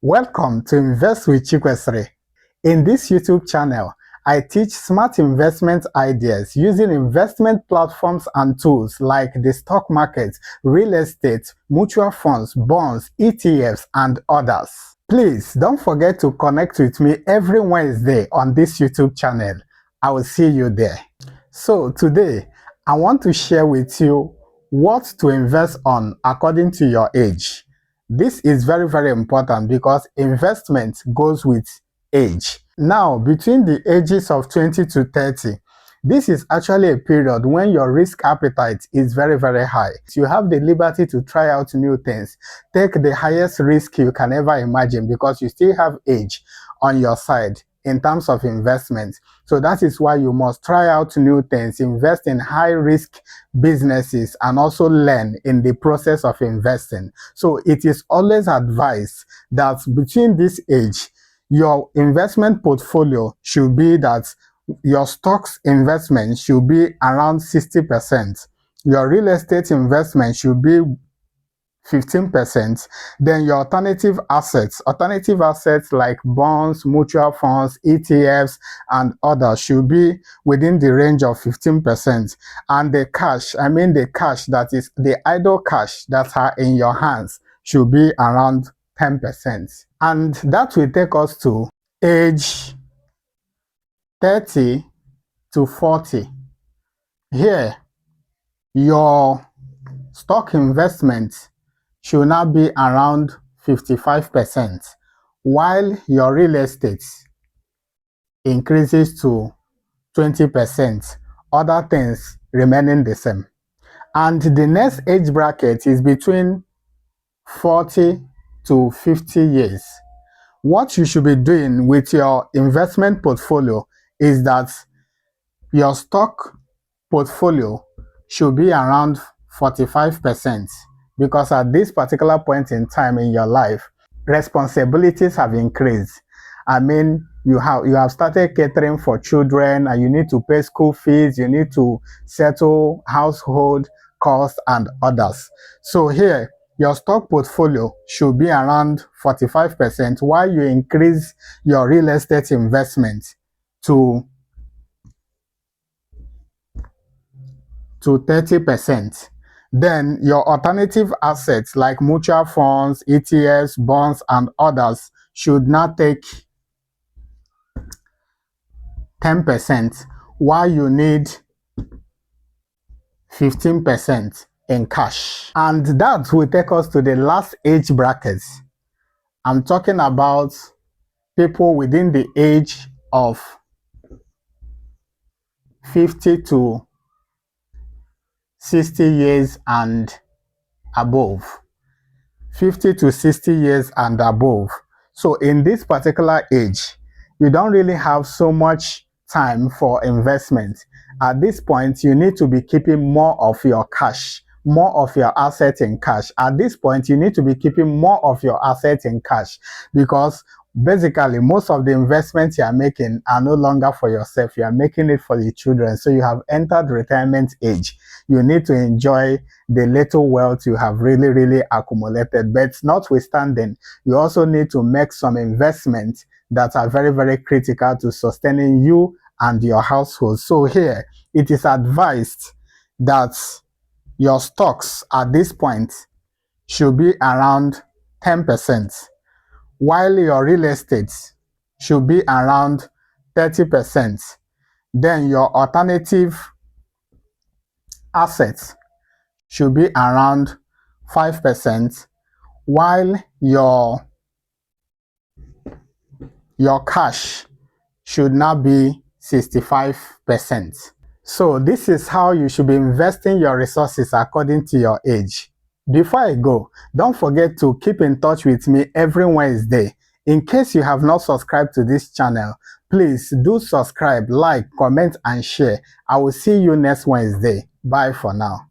Welcome to Invest with Chikwesri. In this YouTube channel, I teach smart investment ideas using investment platforms and tools like the stock market, real estate, mutual funds, bonds, ETFs, and others. Please don't forget to connect with me every Wednesday on this YouTube channel. I will see you there. So today, I want to share with you what to invest on according to your age. This is very, very important because investment goes with age. Now, between the ages of 20 to 30, this is actually a period when your risk appetite is very, very high. You have the liberty to try out new things, take the highest risk you can ever imagine because you still have age on your side in terms of investment. So that is why you must try out new things, invest in high risk businesses, and also learn in the process of investing. So it is always advised that between this age, your investment portfolio should be that your stocks investment should be around 60%. Your real estate investment should be 15%, then your alternative assets like bonds, mutual funds, ETFs, and others should be within the range of 15%. And the cash, that is the idle cash that are in your hands, should be around 10%. And that will take us to age 30 to 40. Here, your stock investment should now be around 55%, while your real estate increases to 20%, other things remaining the same. And the next age bracket is between 40 to 50 years. What you should be doing with your investment portfolio is that your stock portfolio should be around 45%. Because at this particular point in time in your life, responsibilities have increased. You have started catering for children, and you need to pay school fees, you need to settle household costs and others. So here, your stock portfolio should be around 45%, while you increase your real estate investment to 30%. Then your alternative assets like mutual funds, ETFs, bonds, and others should not take 10%, while you need 15% in cash. And that will take us to the last age bracket. I'm talking about people within the age of 50 to 60 years and above. 50 to 60 years and above. So in this particular age, you don't really have so much time for investment. At this point, you need to be keeping more of your cash, more of your assets in cash. At this point, you need to be keeping more of your assets in cash because basically most of the investments you are making are no longer for yourself. You are making it for the children. So you have entered retirement age. You need to enjoy the little wealth you have really accumulated. But notwithstanding, you also need to make some investments that are very critical to sustaining you and your household. So here, it is advised that your stocks at this point should be around 10%, while your real estate should be around 30%. Then your alternative assets should be around 5%, while your cash should not be 65%. So this is how you should be investing your resources according to your age. Before I go, don't forget to keep in touch with me every Wednesday. In case you have not subscribed to this channel, please do subscribe, like, comment, and share. I will see you next Wednesday. Bye for now.